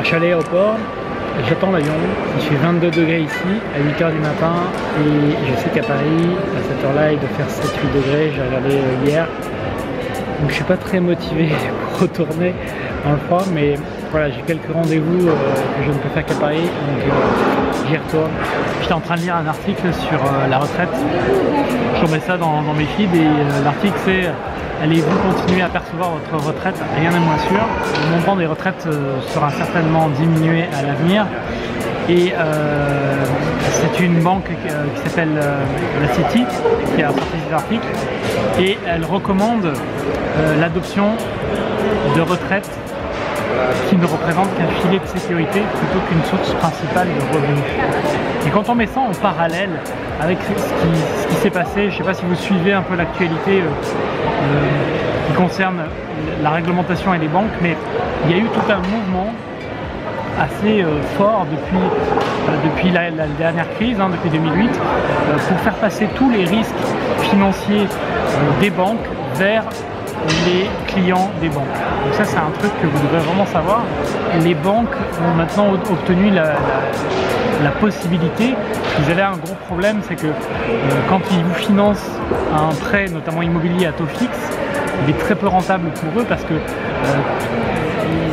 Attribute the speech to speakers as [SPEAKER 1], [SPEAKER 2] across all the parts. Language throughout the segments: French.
[SPEAKER 1] Alors, je suis à l'aéroport, j'attends l'avion, il fait 22 degrés ici à 8 h du matin et je sais qu'à Paris, à cette heure-là, il doit faire 7-8 degrés, j'ai regardé hier. Donc je suis pas très motivé pour retourner dans le froid, mais voilà, j'ai quelques rendez-vous que je ne peux faire qu'à Paris, donc j'y retourne. J'étais en train de lire un article sur la retraite, je tombais ça dans mes feeds et l'article c'est allez-vous continuer à percevoir votre retraite? Rien n'est moins sûr. Le montant des retraites sera certainement diminué à l'avenir. Et c'est une banque qui s'appelle la Citi qui a sorti cet article et elle recommande l'adoption de retraites qui ne représentent qu'un filet de sécurité plutôt qu'une source principale de revenus. Et quand on met ça en parallèle avec ce qui s'est passé, je ne sais pas si vous suivez un peu l'actualité qui concerne la réglementation et les banques, mais il y a eu tout un mouvement assez fort depuis la dernière crise, depuis 2008, pour faire passer tous les risques financiers des banques vers les clients des banques. Donc ça c'est un truc que vous devrez vraiment savoir. Les banques ont maintenant obtenu la possibilité. Ils avaient un gros problème, c'est que quand ils vous financent un prêt, notamment immobilier à taux fixe, il est très peu rentable pour eux parce que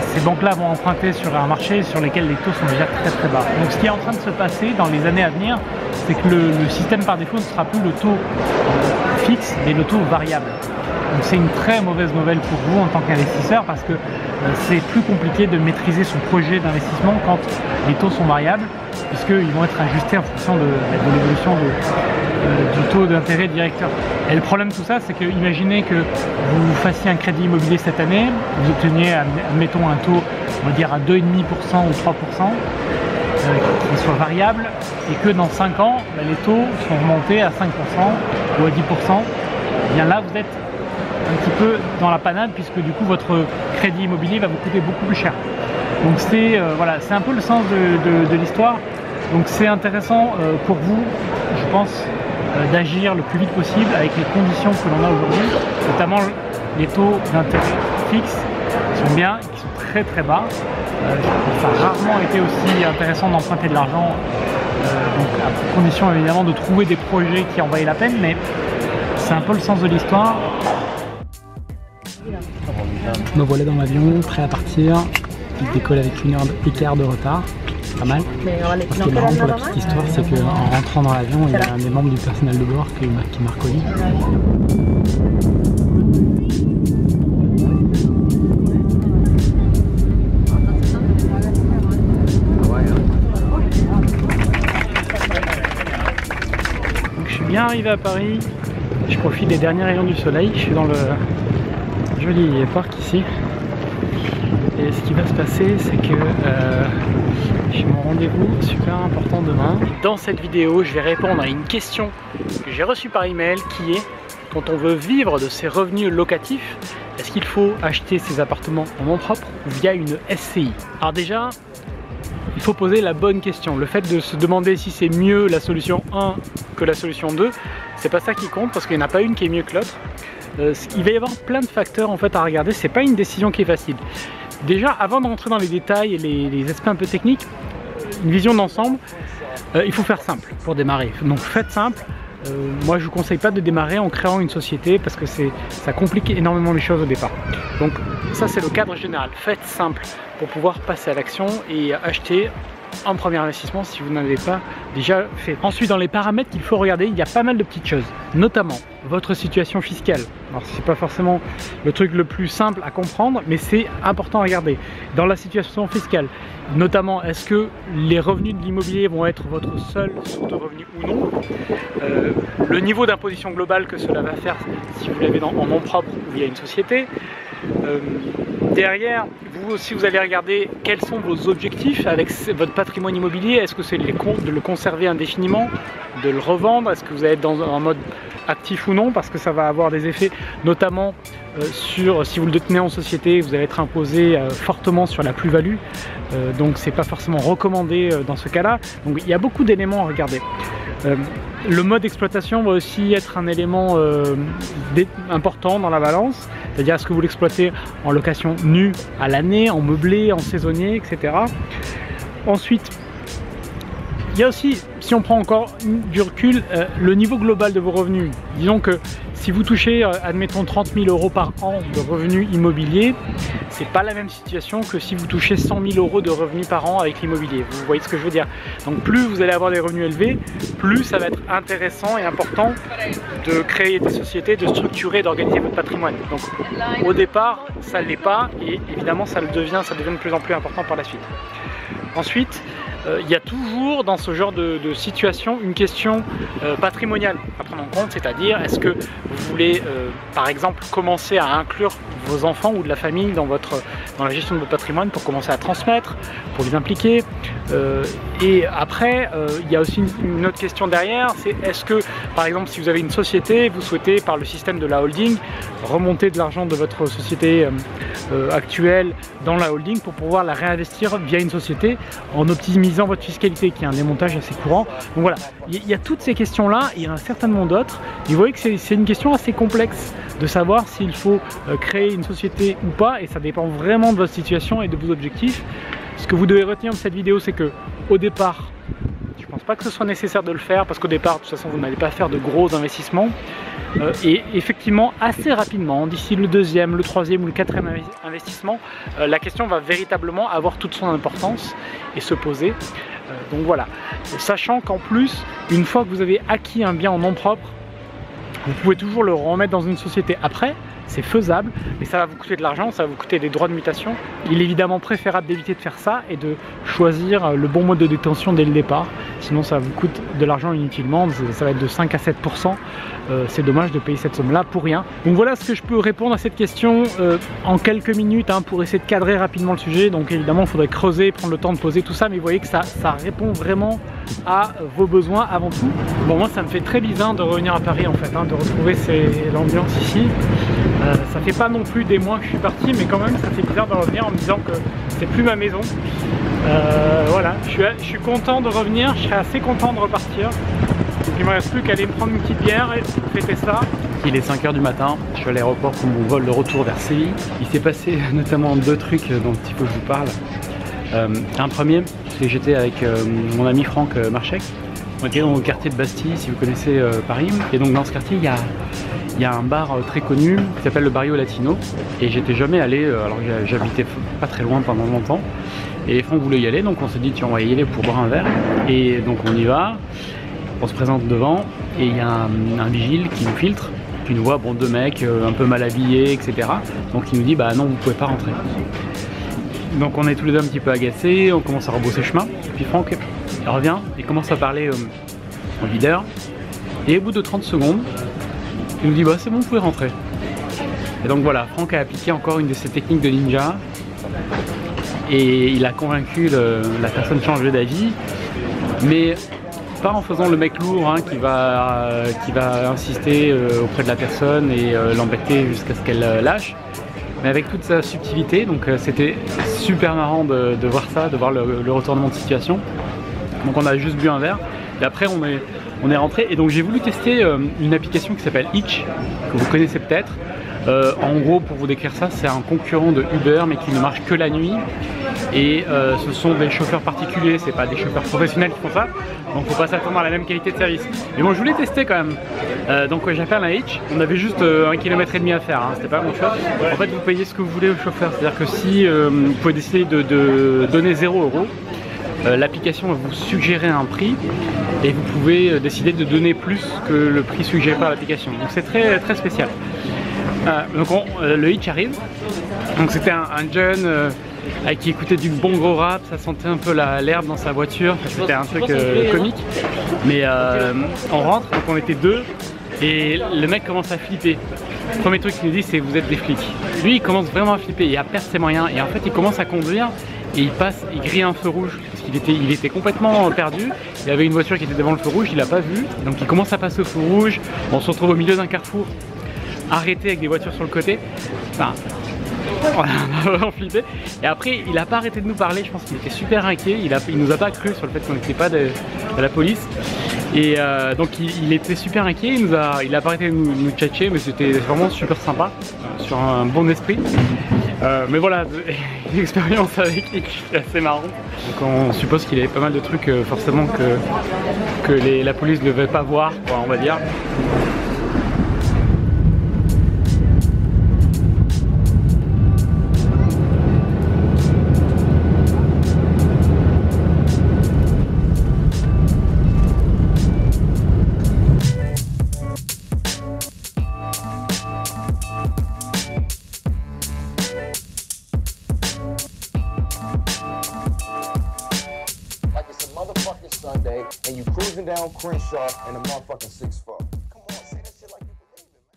[SPEAKER 1] ces banques-là vont emprunter sur un marché sur lequel les taux sont déjà très bas. Donc ce qui est en train de se passer dans les années à venir, c'est que le système par défaut ne sera plus le taux fixe, mais le taux variable. Donc c'est une très mauvaise nouvelle pour vous en tant qu'investisseur parce que c'est plus compliqué de maîtriser son projet d'investissement quand les taux sont variables, puisqu'ils vont être ajustés en fonction de l'évolution du taux d'intérêt directeur. Et le problème de tout ça, c'est que imaginez que vous fassiez un crédit immobilier cette année, vous obteniez, admettons, un taux, on va dire à 2,5% ou 3%, qui soit variable, et que dans 5 ans, les taux sont remontés à 5% ou à 10%, et bien là vous êtes un petit peu dans la panade puisque du coup votre crédit immobilier va vous coûter beaucoup plus cher. Donc c'est voilà, c'est un peu le sens de l'histoire. Donc c'est intéressant pour vous, je pense, d'agir le plus vite possible avec les conditions que l'on a aujourd'hui, notamment les taux d'intérêt fixes qui sont bien, qui sont très bas. Ça a rarement été aussi intéressant d'emprunter de l'argent, donc à condition évidemment de trouver des projets qui en valent la peine, mais c'est un peu le sens de l'histoire. Me voilà dans l'avion, prêt à partir. Il décolle avec 1 heure d'écart de retard. Pas mal. Ce qui est marrant pour la petite histoire, c'est qu'en rentrant dans l'avion, il y a un des membres du personnel de bord qui m'a reconnu. Donc, je suis bien arrivé à Paris. Je profite des derniers rayons du soleil. Je suis dans le joli parc ici. Et ce qui va se passer, c'est que j'ai mon rendez-vous super important demain. Dans cette vidéo, je vais répondre à une question que j'ai reçue par email qui est: quand on veut vivre de ses revenus locatifs, est-ce qu'il faut acheter ses appartements en nom propre ou via une SCI? Alors déjà, il faut poser la bonne question. Le fait de se demander si c'est mieux la solution 1 que la solution 2, c'est pas ça qui compte parce qu'il n'y en a pas une qui est mieux que l'autre. Il va y avoir plein de facteurs en fait à regarder, c'est pas une décision qui est facile. Déjà, avant de rentrer dans les détails et les aspects un peu techniques, une vision d'ensemble, il faut faire simple pour démarrer. Donc faites simple. Moi je vous conseille pas de démarrer en créant une société parce que ça complique énormément les choses au départ. Donc ça c'est le cadre général. Faites simple pour pouvoir passer à l'action et acheter un premier investissement si vous n'avez pas déjà fait. Ensuite, dans les paramètres qu'il faut regarder, il y a pas mal de petites choses, notamment votre situation fiscale. Alors c'est pas forcément le truc le plus simple à comprendre, mais c'est important à regarder. Dans la situation fiscale, notamment, est-ce que les revenus de l'immobilier vont être votre seule source de revenus ou non, le niveau d'imposition globale que cela va faire si vous l'avez en nom propre ou via une société. Derrière, vous aussi vous allez regarder quels sont vos objectifs avec votre patrimoine immobilier. Est-ce que c'est de le conserver indéfiniment, de le revendre? Est-ce que vous allez être dans un mode actif ou non? Parce que ça va avoir des effets, notamment sur, si vous le détenez en société, vous allez être imposé fortement sur la plus-value. Donc c'est pas forcément recommandé dans ce cas-là. Donc il y a beaucoup d'éléments à regarder. Le mode d'exploitation va aussi être un élément important dans la balance, c'est-à-dire est-ce que vous l'exploitez en location nue à l'année, en meublé, en saisonnier, etc. Ensuite, il y a aussi, si on prend encore du recul, le niveau global de vos revenus. Disons que si vous touchez, admettons, 30 000 € par an de revenus immobiliers, c'est pas la même situation que si vous touchez 100 000 € de revenus par an avec l'immobilier. Vous voyez ce que je veux dire? Donc plus vous allez avoir des revenus élevés, plus ça va être intéressant et important de créer des sociétés, de structurer, d'organiser votre patrimoine. Donc au départ, ça ne l'est pas et évidemment ça devient de plus en plus important par la suite. Ensuite, il y a toujours dans ce genre de situation une question patrimoniale à prendre en compte, c'est-à-dire est-ce que vous voulez par exemple commencer à inclure vos enfants ou de la famille dans la gestion de votre patrimoine pour commencer à transmettre, pour les impliquer. Et après, il y a aussi une autre question derrière, c'est est-ce que par exemple si vous avez une société, vous souhaitez par le système de la holding remonter de l'argent de votre société actuelle dans la holding pour pouvoir la réinvestir via une société en optimisant votre fiscalité, qui est un démontage assez courant. Donc voilà, il y a toutes ces questions-là, il y en a certainement d'autres. Et vous voyez que c'est une question assez complexe de savoir s'il faut créer une société ou pas, et ça dépend vraiment de votre situation et de vos objectifs. Ce que vous devez retenir de cette vidéo, c'est que au départ, je ne pense pas que ce soit nécessaire de le faire, parce qu'au départ, de toute façon, vous n'allez pas faire de gros investissements. Et effectivement, assez rapidement, d'ici le deuxième, le troisième ou le quatrième investissement, la question va véritablement avoir toute son importance et se poser. Donc voilà, sachant qu'en plus, une fois que vous avez acquis un bien en nom propre, vous pouvez toujours le remettre dans une société après. C'est faisable, mais ça va vous coûter de l'argent, ça va vous coûter des droits de mutation. Il est évidemment préférable d'éviter de faire ça et de choisir le bon mode de détention dès le départ. Sinon ça vous coûte de l'argent inutilement, ça va être de 5 à 7%. C'est dommage de payer cette somme-là pour rien. Donc voilà ce que je peux répondre à cette question en quelques minutes pour essayer de cadrer rapidement le sujet. Donc évidemment il faudrait creuser, prendre le temps de poser tout ça, mais vous voyez que ça répond vraiment à vos besoins avant tout. Bon, moi ça me fait très bizarre de revenir à Paris en fait, de retrouver l'ambiance ici. Ça fait pas non plus des mois que je suis parti, mais quand même ça fait bizarre de revenir en me disant que c'est plus ma maison. Voilà, je suis content de revenir, je serais assez content de repartir. Donc il me reste plus qu'à aller me prendre une petite bière et fêter ça. Il est 5 h du matin, je suis à l'aéroport pour mon vol de retour vers Séville. Il s'est passé notamment 2 trucs dont il faut que je vous parle. Un premier, c'est que j'étais avec mon ami Franck Marchek. On était dans le quartier de Bastille, si vous connaissez Paris. Et donc dans ce quartier, il y a un bar très connu qui s'appelle le Barrio Latino. Et j'étais jamais allé, alors que j'habitais pas très loin pendant longtemps. Et Franck voulait y aller, donc on s'est dit tiens, on va y aller pour boire un verre. Et donc on y va, on se présente devant et il y a un vigile qui nous filtre. Qui nous voit, bon, 2 mecs un peu mal habillés, etc. Donc il nous dit bah non, vous pouvez pas rentrer. Donc on est tous les deux un petit peu agacés, on commence à rebrousser chemin. Puis Franck il revient, il commence à parler au videur. Et au bout de 30 secondes, il nous dit bah c'est bon, vous pouvez rentrer. Et donc voilà, Franck a appliqué encore une de ses techniques de ninja. Et il a convaincu la personne changer d'avis. Mais pas en faisant le mec lourd qui va insister auprès de la personne et l'embêter jusqu'à ce qu'elle lâche. Mais avec toute sa subtilité, donc c'était super marrant de voir ça, de voir le retournement de situation. Donc on a juste bu un verre et après on est rentré et donc j'ai voulu tester une application qui s'appelle Hitch, que vous connaissez peut-être. En gros, pour vous décrire ça, c'est un concurrent de Uber mais qui ne marche que la nuit. Et ce sont des chauffeurs particuliers, c'est pas des chauffeurs professionnels qui font ça. Donc faut pas s'attendre à la même qualité de service. Mais bon, je voulais tester quand même. Donc j'appelle un Hitch, on avait juste 1,5 km à faire, c'était pas grand chose. En fait vous payez ce que vous voulez au chauffeur, c'est-à-dire que si vous pouvez décider de donner 0 €, l'application va vous suggérer un prix et vous pouvez décider de donner plus que le prix suggéré par l'application. Donc c'est très, très spécial. Donc le Hitch arrive, donc c'était un jeune qui écoutait du bon gros rap, ça sentait un peu l'herbe dans sa voiture, c'était un truc comique. Mais on rentre, donc on était 2 et le mec commence à flipper. Le premier truc qu'il nous dit c'est vous êtes des flics. Lui il commence vraiment à flipper, il a perdu ses moyens et en fait il commence à conduire et il grille un feu rouge parce qu'il était complètement perdu. Il y avait une voiture qui était devant le feu rouge, il l'a pas vu, donc il commence à passer au feu rouge. On se retrouve au milieu d'un carrefour arrêté avec des voitures sur le côté. Enfin, on a vraiment flippé. Et après, il n'a pas arrêté de nous parler. Je pense qu'il était super inquiet. Il nous a pas cru sur le fait qu'on n'était pas de la police. Et donc il était super inquiet, il a pas arrêté de nous tchatcher, mais c'était vraiment super sympa, sur un bon esprit. Mais voilà, une expérience avec lui qui est assez marrante. Donc on suppose qu'il avait pas mal de trucs forcément que la police ne devait pas voir, quoi, on va dire.
[SPEAKER 2] Sunday and you cruising down Crenshaw in a motherfucking 6'4".